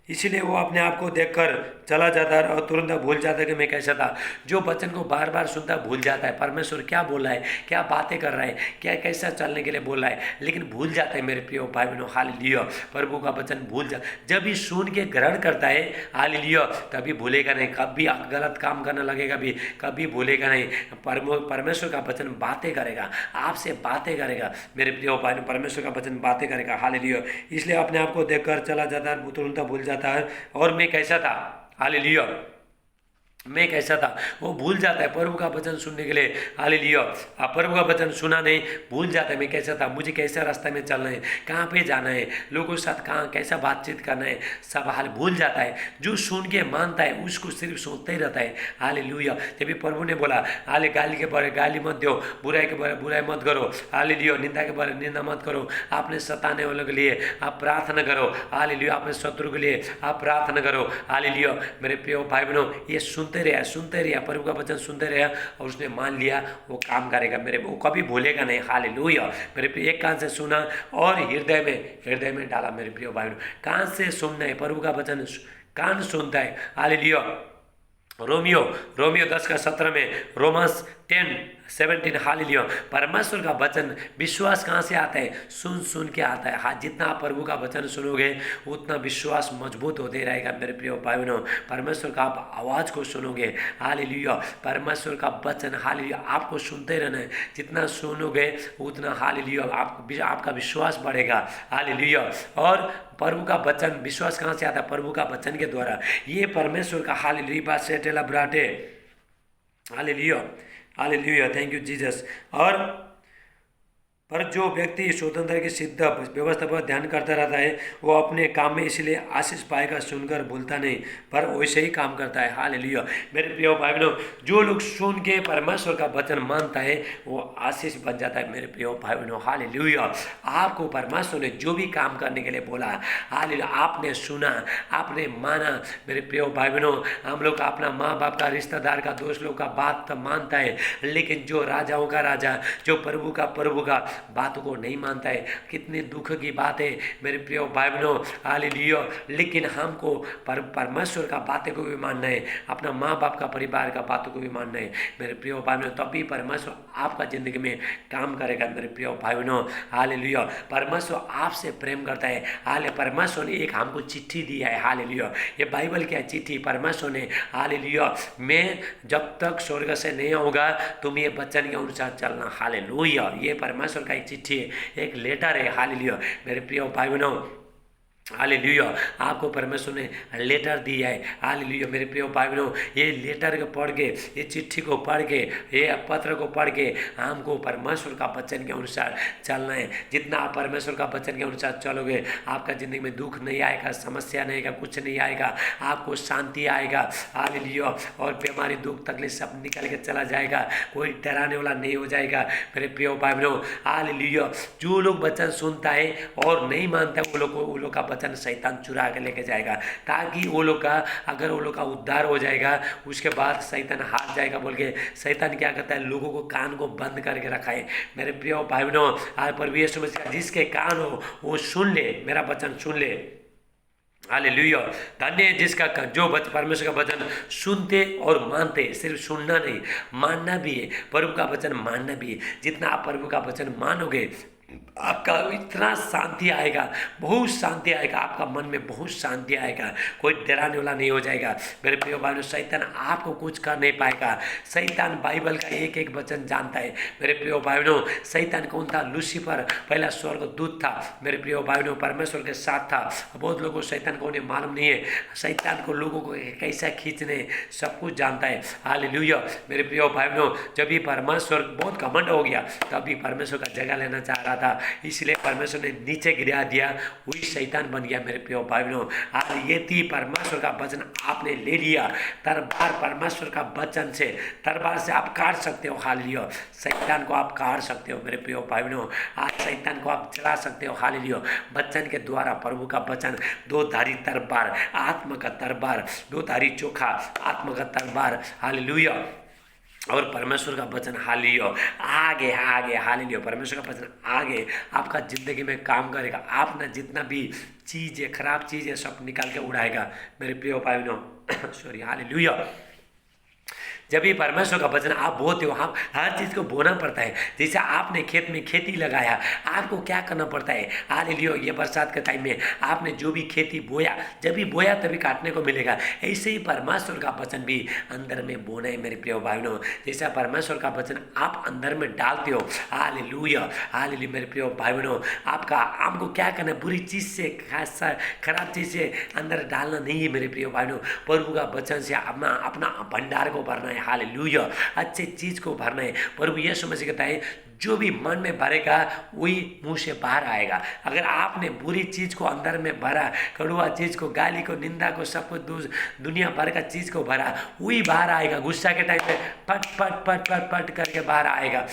इसीलिए वो अपने आप को देखकर चला जाता है और तुरंत भूल जाता है कि मैं कैसा था। जो वचन को बार बार सुनता भूल जाता है, परमेश्वर क्या बोल रहा है, क्या बातें कर रहा है, क्या कैसा चलने के लिए बोल रहा है, लेकिन भूल जाता है मेरे प्रिय भाई बहनों। हालेलुया। प्रभु का वचन भूल जा, जब भी सुन के ग्रहण करता है, हालेलुया, तभी भूलेगा नहीं, कभी गलत काम करने लगेगा भी, कभी भूलेगा नहीं। परमेश्वर का वचन बातें करेगा, आपसे बातें करेगा मेरे प्रिय भाई, परमेश्वर का वचन बातें करेगा। हालेलुया। इसलिए अपने आप को देखकर चला जाता है, तुरंत भूल जाता है और मैं कैसा था। हालेलुया। मैं कैसा था वो भूल जाता है प्रभु का वचन सुनने के लिए। हालेलुया। प्रभु का वचन सुना नहीं, भूल जाता है मैं कैसा था, मुझे कैसा रास्ते में चलना है, कहाँ पे जाना है, लोगों के साथ कहाँ कैसा बातचीत करना है, सब हाल भूल जाता है। जो सुन के मानता है उसको सिर्फ सोचता ही रहता है। हालेलुया। तभी प्रभु ने बोला गाली के बारे गाली मत दो, बुराई के बारे बुराई मत करो, हालेलुया निंदा के बारे निंदा मत करो, आपने सताने वालों के लिए आप प्रार्थना करो। हालेलुया। अपने शत्रु के लिए आप प्रार्थना करो। हालेलुया। मेरे प्रिय भाई बहनों, ये सुनते रहे प्रभु का वचन सुनते रहे और उसने मान लिया वो काम करेगा मेरे, वो कभी भूलेगा नहीं। हालेलुया। मेरे प्रिय, एक कान से सुना और हृदय में डाला। मेरे प्रिय भाई बहनों, कान से सुनना है प्रभु का वचन, कान सुनता है। हालेलुया। रोमियो 10:17 में, रोमन्स 10:17 हालेलुया। परमेश्वर का वचन विश्वास कहाँ से आता है? सुन के आता है। हाँ, जितना आप प्रभु का वचन सुनोगे उतना विश्वास मजबूत होते रहेगा मेरे प्रिय भाई बहनों। परमेश्वर का आप आवाज़ को सुनोगे। हालेलुया। परमेश्वर का वचन हालेलुया आपको सुनते रहना है, जितना सुनोगे उतना हालेलुया आपका विश्वास बढ़ेगा। हालेलुया। और प्रभु का वचन विश्वास कहाँ से आता है? प्रभु का वचन के द्वारा। ये परमेश्वर का हालेलुया सेटेला ब्राटे। Hallelujah. Hallelujah. Thank you Jesus. और पर जो व्यक्ति स्वतंत्र की सिद्ध व्यवस्था पर ध्यान करता रहता है वो अपने काम में इसलिए आशीष पाएगा, सुनकर भूलता नहीं पर वैसे ही काम करता है। हालेलुया। मेरे प्रिय भाई बहनों, जो लोग सुन के परमेश्वर का वचन मानता है वो आशीष बन जाता है मेरे प्रिय भाई बहनों। हालेलुया। आपको परमेश्वर ने जो भी काम करने के लिए बोला, हालेलुया, आपने सुना, आपने माना। मेरे प्रिय भाई बहनों, हम लोग अपना माँ बाप का, रिश्तेदार का, दोस्त लोग का बात तो मानता है, लेकिन जो राजाओं का राजा, जो प्रभु का बातों को नहीं मानता है। कितने दुख की बात है मेरे प्रिय भाई बहनों। हालेलुया। लेकिन हमको परमेश्वर का बातें को भी मानना है, अपना माँ बाप का, परिवार का बातों को भी मानना है मेरे प्रिय भाई बहनों, तभी परमेश्वर आपका जिंदगी में काम करेगा मेरे प्रिय भाई बहनों। हालेलुया। परमेश्वर आपसे प्रेम करता है। हाले परमेश्वर ने एक हमको चिट्ठी दी है। हालेलुया। ये बाइबल क्या चिट्ठी परमेश्वर ने, हालेलुया, मैं जब तक स्वर्ग से नहीं आऊँगा तुम ये वचन के अनुसार चलना। हालेलुया। ये परमेश्वर का एक चिट्ठी है, एक लेटर है। हालेलुया। मेरे प्रिय भाई बहनों, हालेलुया। आपको परमेश्वर ने लेटर दिया है। हालेलुया मेरे प्रिय भाई बहनों, ये लेटर को पढ़ के, ये चिट्ठी को पढ़ के, ये पत्र को पढ़ के हमको परमेश्वर का वचन के अनुसार चलना है। जितना आप परमेश्वर का वचन के अनुसार चलोगे, आपका जिंदगी में दुख नहीं आएगा, समस्या नहीं आएगा, कुछ नहीं आएगा, आपको शांति आएगा। हालेलुया। और बीमारी दुख तकलीफ सब निकल के चला जाएगा, कोई डराने वाला नहीं हो जाएगा मेरे प्रिय भाई बहनों। हालेलुया। जो लोग वचन सुनता है और नहीं मानता है, वो लोग का वचन शैतान चुरा के लेके जाएगा, ताकि वो लोग का, अगर वो लोग का उद्धार हो जाएगा उसके बाद शैतान हार जाएगा बोल के शैतान क्या करता है, लोगों को कान को बंद करके रखा है। मेरे प्रिय भाई बहनों, आज प्रभु यीशु मसीह जिसके कान हो वो सुन ले, मेरा वचन सुन ले। हालेलुया। धन्य है जिसका जो परमेश्वर का वचन सुनते और मानते, सिर्फ सुनना नहीं मानना भी है, प्रभु का वचन मानना भी है। जितना आप प्रभु का वचन मानोगे, आपका इतना शांति आएगा, बहुत शांति आएगा, आपका मन में बहुत शांति आएगा, कोई डराने वाला नहीं हो जाएगा। मेरे प्रिय भाइयों, शैतान आपको कुछ कर नहीं पाएगा। शैतान बाइबल का एक एक वचन जानता है। मेरे प्रिय भाइयों, शैतान कौन था? लूसीफर, पहला स्वर्गदूत था। मेरे प्रिय भाइयों, परमेश्वर के साथ था। बहुत लोगों को शैतान को उन्हें मालूम नहीं है। शैतान को लोगों को कैसा खींचने सब कुछ जानता है। हालेलुया। मेरे प्रिय भाइयों, जब भी परमेश्वर बहुत घमंड हो गया, तभी परमेश्वर का जगह लेना चाह रहा था, इसलिए परमेश्वर ने नीचे गिरा दिया, वही शैतान बन गया। मेरे प्रिय भाइयों, आज ये थी परमेश्वर का वचन आपने ले लिया, तलवार परमेश्वर का वचन से, तलवार से आप काट सकते हो। हालेलुया। शैतान को आप काट सकते हो। मेरे प्रिय भाइयों, आज शैतान को आप जला सकते हो। हालेलुया। वचन के द्वारा, प्रभु का वचन, दो धारी तलवार, आत्मा का तलवार, दो धारी चोखा, आत्मा का तलवार। हालेलुया। और परमेश्वर का वचन हालेलुया आगे आगे, हालेलुया, परमेश्वर का वचन आगे आपका जिंदगी में काम करेगा। आप ना जितना भी चीज़ है, खराब चीज़ है, सब निकाल के उड़ाएगा। मेरे प्रिय भाइयों, सॉरी, हालेलुया। जब भी परमेश्वर का वचन आप बोते हो, आप हर चीज़ को बोना पड़ता है। जैसे आपने खेत में खेती लगाया, आपको क्या करना पड़ता है? हालेलुया। ये बरसात के टाइम में आपने जो भी खेती बोया, जब भी बोया तभी काटने को मिलेगा। ऐसे ही परमेश्वर का वचन भी अंदर में बोना है। मेरे प्रिय भाइयों, जैसा परमेश्वर का वचन आप अंदर में डालते हो, हालेलुया हालेलुया। मेरे प्रिय भाइयों, आपको क्या करना है? बुरी चीज़ से, खास खराब चीज़ से अंदर डालना नहीं है। मेरे प्रिय भाइयों, प्रभु का वचन से अपना भंडार को भरना है। हालेलुया। अच्छे चीज को भरना है। प्रभु यीशु मसीह कहता है, जो भी मन में भरेगा वही मुंह से बाहर आएगा। अगर आपने बुरी चीज को अंदर में भरा, कड़वा चीज को, गाली को, निंदा को, सब कुछ दुनिया भर का चीज को भरा, वही बाहर आएगा। गुस्सा के टाइम पे पट पट पट पट पट करके बाहर आएगा।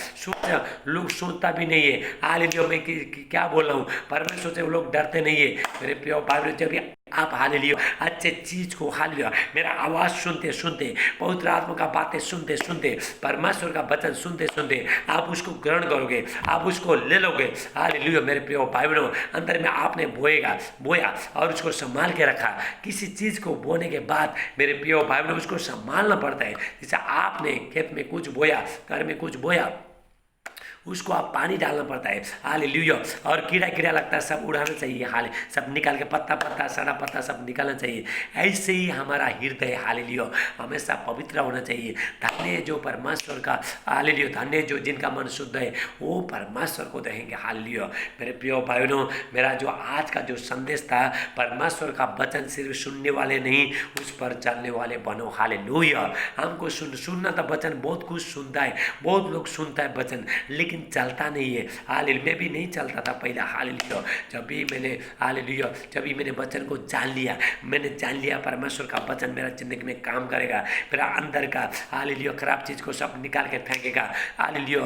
लोग सोचता भी नहीं है। हालेलुया। मैं क्या बोल रहा हूँ? परमेश्वर से वो लोग डरते नहीं है। मेरे प्रिय भाइयों, जब आप हालेलुया अच्छे चीज को, हालेलुया, मेरा आवाज सुनते सुनते, पवित्र आत्मा का बातें सुनते सुनते, परमेश्वर का वचन सुनते सुनते आप उसको ग्रहण करोगे, आप उसको ले लोगे। हालेलुया। मेरे प्रिय भाई बहनों, अंदर में आपने बोया और उसको संभाल के रखा। किसी चीज को बोने के बाद मेरे प्रिय भाई बहनों, उसको संभालना पड़ता है। जैसे आपने खेत में कुछ बोया, घर में कुछ बोया, उसको आप पानी डालना पड़ता है। हालेलुया। और कीड़ा लगता है, सब उड़ाना चाहिए। सब निकाल के, पत्ता सड़ा पत्ता सब निकालना चाहिए। ऐसे ही हमारा हृदय, हालेलुया, हमेशा पवित्र होना चाहिए। धन्य जो परमेश्वर का, हालेलुया, धन्य जो जिनका मन शुद्ध है, वो परमेश्वर को देखेंगे। हालेलुया। मेरे प्रिय भाइयों, मेरा जो आज का जो संदेश था, परमेश्वर का वचन सिर्फ सुनने वाले नहीं, उस पर चलने वाले बनो। हालेलुया। हमको सुनना तो वचन बहुत कुछ सुनता है, बहुत लोग सुनता है वचन, लेकिन चलता नहीं है। हालेलुया। मैं भी नहीं चलता था पहले। हालेलुया। जब भी मैंने वचन को जान लिया, परमेश्वर का वचन मेरा जिंदगी में काम करेगा। मेरा अंदर का, हालेलुया, खराब चीज को सब निकाल के फेंकेगा। हालेलुया।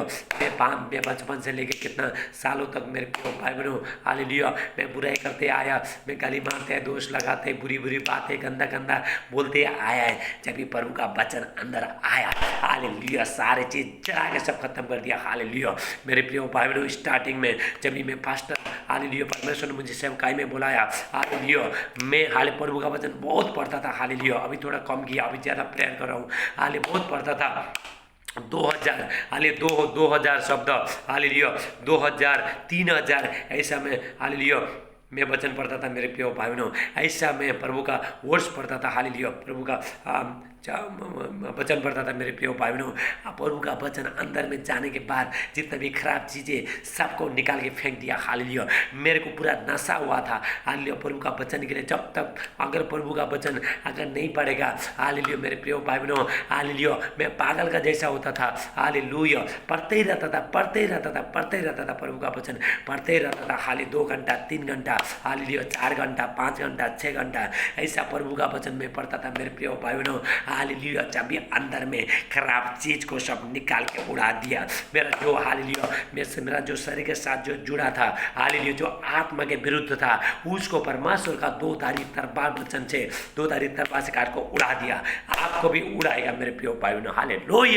मैं बचपन से लेकर कितना सालों तक, मेरे भाई बहनों, हालेलुया, मैं बुराई करते आया, मैं गाली मारते, दोष लगाते, बुरी बातें, गंदा बोलते आया है। जब भी प्रभु का वचन अंदर आया, हालेलुया, सारे चीज जला के सब खत्म कर दिया। हालेलुया। मेरे प्रिय भाई बहनों, स्टार्टिंग में जब भी मैं पास्टर, हालेलुया, परमेश्वर ने मुझे सेवकाई में बुलाया, हालेलुया, मैं प्रभु का वचन बहुत पढ़ता था। हालेलुया। अभी थोड़ा कम किया, अभी ज़्यादा प्रेयर कर रहा हूँ। बहुत पढ़ता था। 2000 शब्द, हालेलुया, 2000 3000 ऐसा में, हालेलुया, मैं वचन पढ़ता था मेरे प्रिय भाई बहनों, ऐसा मैं प्रभु का वर्ड्स पढ़ता था, हालेलुया, प्रभु का वचन पढ़ता था मेरे प्रिय भाई बहनों। प्रभु का वचन अंदर में जाने के बाद जितने भी खराब चीज़ें सबको निकाल के फेंक दिया, हालेलुया। मेरे को पूरा नशा हुआ था, हालेलुया, प्रभु का वचन के लिए। जब तक अगर प्रभु का वचन अगर नहीं पढ़ेगा, हालेलुया मेरे प्रिय भाई बहनों, हालेलुया, मैं पागल का जैसा होता था, हालेलुया, पढ़ते ही रहता था, पढ़ते ही रहता था, पढ़ते ही रहता था, प्रभु का वचन पढ़ते ही रहता था, हाले 2 घंटा 3 घंटा, हालेलुया 4 घंटा 5 घंटा 6 घंटा ऐसा प्रभु का वचन में पढ़ता था मेरे प्रिय भाई बहनों, हालेलुया। जब भी अंदर में खराब चीज को सब निकाल के उड़ा दिया, मेरा जो हालेलुया मेरा जो शरीर के साथ जो जुड़ा था, हालेलुया, जो आत्मा के विरुद्ध था, उसको परमेश्वर का 2 धारी तलवार वचन से 2 धारी तलवार से काट को उड़ा दिया। आपको भी उड़ाएगा मेरे प्रिय भाई बहनों, हालेलुया।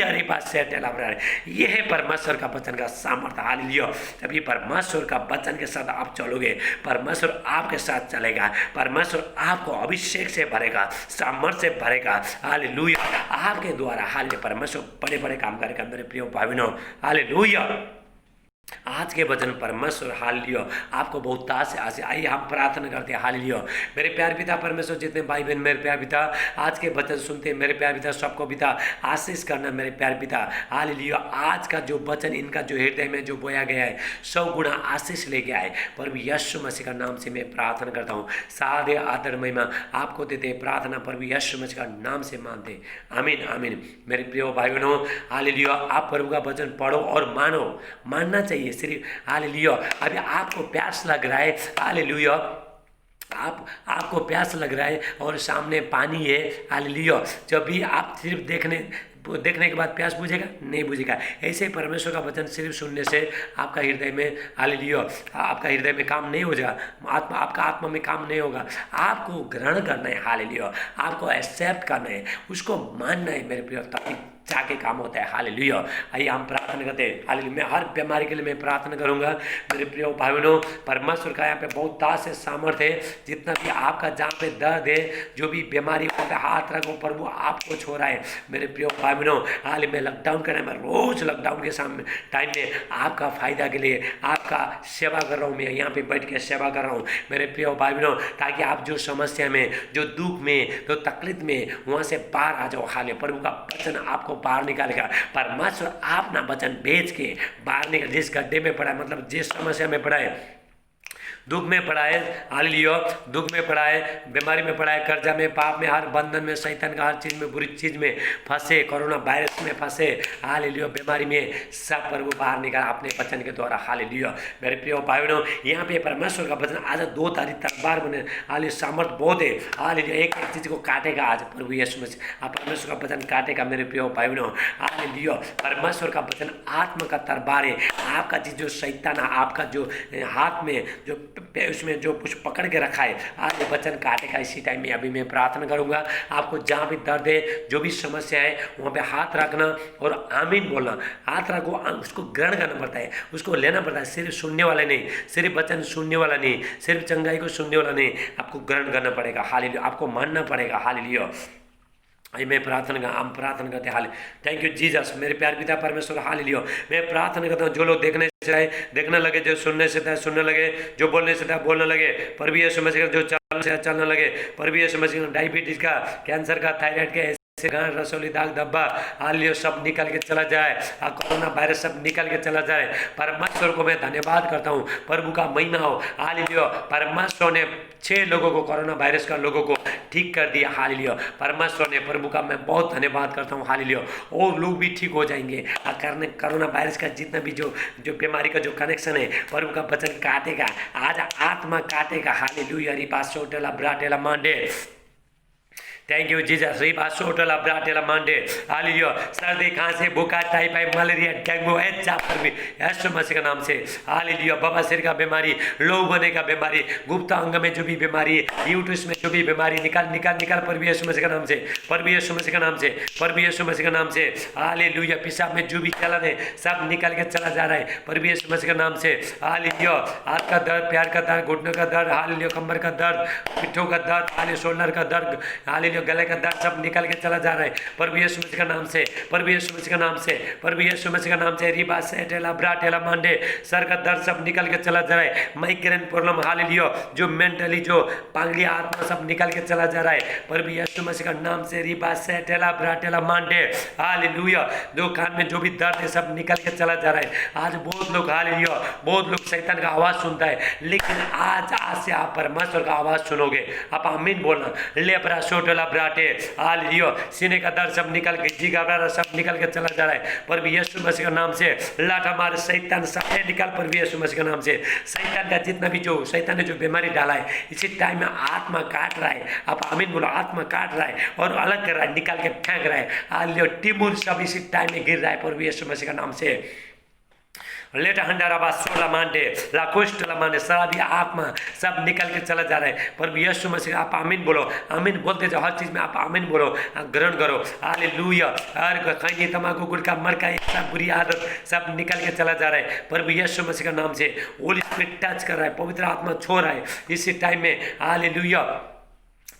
यह है परमेश्वर का वचन का सामर्थ्य, हालेलुया। जब ये परमेश्वर का वचन के साथ आप चलोगे, परमेश्वर आपके साथ चलेगा, परमेश्वर आपको अभिषेक से भरेगा, सामर्थ्य से भरेगा, हालेलुया। आपके द्वारा हालेलुया परमेश्वर बड़े बड़े काम करेगा मेरे प्रिय भाई बहनों, हालेलुया। आज के वचन परमेश्वर हालेलुया आपको बहुत ताज से आसे। आइए हम प्रार्थना करते हैं, हालेलुया। मेरे प्यार पिता परमेश्वर, जितने भाई बहन मेरे प्यार पिता आज के वचन सुनते हैं, मेरे प्यार पिता सबको पिता आशीष करना मेरे प्यार पिता, हालेलुया। आज का जो वचन इनका जो हृदय में जो बोया गया है 100 गुना आशीष लेके आए, प्रभु यीशु मसीह का नाम से मैं प्रार्थना करता हूँ। सादे आदर महिमा आपको देते प्रार्थना प्रभु यीशु मसीह का नाम से मानते, आमीन आमीन। मेरे प्रिय भाई बहनों, हालेलुया, आप प्रभु का वचन पढ़ो और मानो, मानना चाहिए सिर्फ, हालेलुया। अभी आपको प्यास लग रहा है, हालेलुया, आपको प्यास लग रहा है और सामने पानी है, हालेलुया। जब भी आप सिर्फ देखने के बाद प्यास बुझेगा, नहीं बुझेगा। ऐसे परमेश्वर का वचन सिर्फ सुनने से आपका हृदय में, हालेलुया, आपका हृदय में काम नहीं हो जाएगा, आपका आत्मा में काम नहीं होगा। आपको ग्रहण करना है, हालेलुया, आपको एक्सेप्ट करना है, उसको मानना है मेरे प्रिय, तभी जाके काम होता है, हालेलुया। आइए हम प्रार्थना करते हैं, हालेलुया। मैं हर बीमारी के लिए मैं प्रार्थना करूंगा मेरे प्रिय भाई बहनों। परमेश्वर का यहाँ पे बहुत ताज से सामर्थ्य है, जितना भी आपका जहाँ पे दर्द है, जो भी बीमारी वहाँ पे हाथ रखो, प्रभु आपको छोड़ा है मेरे प्रिय भाई बहनों। हाल में लॉकडाउन करना, मैं रोज लॉकडाउन के सामने टाइम में आपका फायदा के लिए आपका सेवा कर रहा हूँ, मैं यहाँ पे बैठ के सेवा कर रहा हूँ मेरे प्रिय भाई बहनों, ताकि आप जो समस्या में, जो दुख में, जो तकलीफ में, वहाँ से बाहर आ जाओ। हाल प्रभु का वचन आपको बाहर निकालेगा। परमेश्वर आप ना वचन भेज के बाहर निकल, जिस गड्ढे में पड़ा है, मतलब जिस समस्या में पड़ा है, दुख में पड़ा है, हालेलुया, दुख में पड़ा है, बीमारी में पड़ा है, कर्जा में, पाप में, हर बंधन में, शैतान का हर चीज में, बुरी चीज में फंसे, कोरोना वायरस में फंसे, हालेलुया, बीमारी में, सब प्रभु बाहर निकाला अपने वचन के द्वारा, हालेलुया। मेरे प्रिय भाई बहनों, यहाँ पे परमेश्वर का वचन आज 2 धारी तलवार बने, हालेलुया, सामर्थ बहुत है, हालेलुया। एक एक चीज को काटेगा आज प्रभु यीशु मसीह, परमेश्वर का वचन काटेगा मेरे प्रिय भाई बहनों, हालेलुया। परमेश्वर का वचन आत्मा का तलवार है, आपका चीज जो शैतान आपका जो हाथ में जो उसमें जो कुछ पकड़ के रखा है, आज ये वचन काटेगा इसी टाइम में। अभी मैं प्रार्थना करूंगा, आपको जहाँ भी दर्द है, जो भी समस्या है, वहाँ पे हाथ रखना और आमीन बोलना। हाथ रखो, उसको ग्रहण करना पड़ता है, उसको लेना पड़ता है, सिर्फ सुनने वाला नहीं, सिर्फ वचन सुनने वाला नहीं, सिर्फ चंगाई को सुनने वाला नहीं, आपको ग्रहण करना पड़ेगा, हालेलुया, आपको मानना पड़ेगा, हालेलुया। मैं प्रार्थना हम प्रार्थना करते हैं, हाल थैंक यू जीसस। मेरे प्यार पिता परमेश्वर, हालेलुया, मैं प्रार्थना करता हूँ जो लोग देखने लगे, जो सुनने से था सुनने लगे, जो बोलने से था बोलने लगे, प्रभु यीशु मसीह जो चलने लगे, प्रभु यीशु मसीह डायबिटीज का, कैंसर का, थायराइड के, रसोली, दाग धब्बा, हालेलुया, सब निकल के चला जाए, कोरोना वायरस सब निकल के चला जाए। परमेश्वर को मैं धन्यवाद करता हूँ, प्रभु का महिमा हो, हालेलुया। परमेश्वर ने 6 लोगों को, कोरोना वायरस का लोगों को ठीक कर दिया, हालेलुया। परमेश्वर ने, प्रभु का मैं बहुत धन्यवाद करता हूँ, हालेलुया। और लोग भी ठीक हो जाएंगे। कोरोना वायरस का जितना भी जो बीमारी का जो कनेक्शन है, प्रभु का वचन काटेगा, आज आत्मा काटेगा, हालेलुया। रिपासोटेला ब्राटेला मांडे, थैंक यू जीसस। रिपासोटेला ब्राटेला मांडे, हालेलुया। सर्दी, खांसी, बुखार, टाइफाइड, मलेरिया, डेंगू, एचआईवी पर भी यीशु मसीह का नाम से, हालेलुया। बवासीर का बीमारी, लोग बने का बीमारी, गुप्त अंग में जो भी बीमारी, यूट्रस में जो भी बीमारी, निकाल प्रभु यीशु मसीह का नाम से, प्रभु यीशु मसीह का नाम से, प्रभु यीशु मसीह का नाम से, हालेलुया। पेशाब में जो भी चलन है सब निकल के चला जा रहा है प्रभु यीशु मसीह का नाम से, हालेलुया। हाथ का दर्द, पैर का दर्द, घुटने का दर्द, हालेलुया, कमर का दर्द, पिट्ठों का दर्द, हालेलुया, शोल्डर का दर्द, हालेलुया, गले का दर्द सब निकल के चला जा रहा है प्रभु यीशु मसीह का नाम से, प्रभु यीशु मसीह का नाम से, प्रभु यीशु मसीह का नाम से। रिबा से टेला ब्रा टेला मांडे, सर का दर्द सब निकल के चला जा रहा है। माइग्रेन प्रॉब्लम हालेलुया, जो मेंटली जो पागली आत्मा सब निकल के चला जा रहा है प्रभु यीशु मसीह का नाम से। रिबा से टेला ब्रा टेला मांडे हालेलुया, जो कान में जो भी दर्द है सब निकल के चला जा रहा है। आज बहुत लोग हालेलुया, बहुत लोग शैतान का आवाज सुनता है, लेकिन आज से आप परमेश्वर का आवाज सुनोगे। आप आमीन बोलना। लेब्रा सोटला ब्राटे हालेलुया, सीने का दर्द सब निकल के, जी घबरा सब निकल के चला जा रहा है प्रभु यीशु मसीह का नाम से। लाठा मार शैतान सब निकल प्रभु यीशु मसीह का नाम से। शैतान का जितना भी जो शैतान ने जो बीमारी डाला है इसी टाइम में आत्मा काट रहा है। आप आमीन बोलो। आत्मा काट रहा है और अलग कर रहा है, निकाल के फेंक रहा है। हालेलुया, टिमुर सब इसी टाइम में गिर रहा है प्रभु यीशु मसीह का नाम से। लेटा हंडारा सोला मांडे लाकुष्ट मांडे, सारी आत्मा सब निकल के चला जा रहा है प्रभु यीशु मसीह। आप आमीन बोलो। आमीन बोलते जाओ, हर चीज में आप आमीन बोलो, ग्रहण करो। हालेलुया, हर खैनी तंबाकू गुटखा मरका सब बुरी आदत सब निकल के चला जा रहा है प्रभु यीशु मसीह का नाम से। होली स्पिरिट टच कर रहा है, पवित्र आत्मा छो रहा है इसी टाइम में। हालेलुया,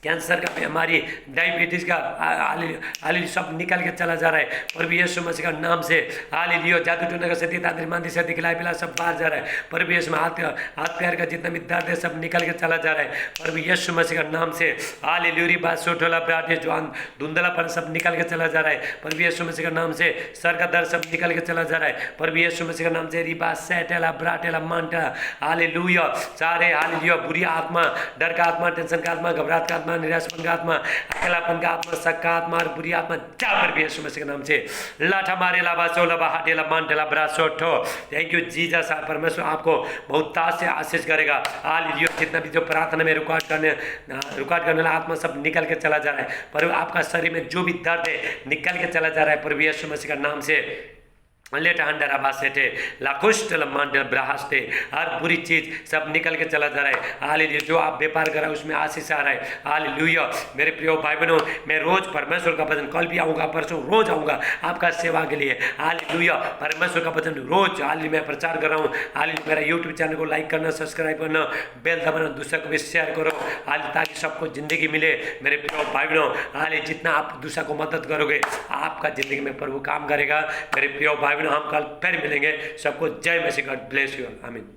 कैंसर का बीमारी, डायबिटीज का हालेलुया सब निकल के चला जा रहा है प्रभु यीशु मसीह का नाम से। हालेलुया, जादू टूने का सती तांत्रिक मांदी से दिखलाई पिला सब बाहर जा रहा है प्रभु यीशु में। हाथ पैर का जितना भी दर्द है सब निकल के चला जा रहा है प्रभु यीशु मसीह का नाम से। हालेलुया, बात सोटोला ब्राटे जवान धुंधलापन सब निकल के चला जा रहा है प्रभु यीशु मसीह का नाम से। सर का दर्द सब निकल के चला जा रहा है प्रभु यीशु मसीह का नाम से। रिबा सेटेला ब्राटेला मांटा हालेलुया, सारे हालेलुया बुरी आत्मा, डर का आत्मा, टेंशन का आत्मा, घबराहट का आत्मा, निराशपन का आत्मा, अकेलापन का आत्मा, शक का आत्मा और बुरी आत्मा जा पर भी यीशु मसीह के नाम से। लाठा मारे लाबा सो लबा हाटेला मांटेला ब्रा सोठो। थैंक यू जीसस, परमेश्वर आपको बहुत ताज से आशीष करेगा। हालेलुया, जितना भी जो प्रार्थना में रुकावट करने वाला आत्मा सब निकल के चला जा रहा है पर आपका शरीर में जो भी दर्द है निकल के चला जा रहा है प्रभु यीशु मसीह का नाम से। लेटा अंडर आबासेटे लाकुष्ट लमांडर ब्राहस्ते, हर बुरी चीज सब निकल के चला जा रहा है। हालेलुया, जो आप व्यापार कर रहे हैं उसमें आशीष आ रहा है। हालेलुया, मेरे प्रिय भाई बहनों, मैं रोज परमेश्वर का वचन, कल भी आऊँगा, परसों रोज आऊँगा आपका सेवा के लिए। हालेलुया, परमेश्वर का वचन रोज हालेलुया मैं प्रचार कर रहा हूँ। हालेलुया, मेरा यूट्यूब चैनल को लाइक करना, सब्सक्राइब करना, बेल दबाना, दूसरे को भी शेयर करो हालेलुया, ताकि सबको जिंदगी मिले। मेरे प्रिय भाई बहनों, हालेलुया, जितना आप दूसरा को मदद करोगे आपका जिंदगी में प्रभु काम करेगा। मेरे प्रिय भाई हम कल फिर मिलेंगे। सबको जय मसीह, गॉड ब्लेस यू, आमीन।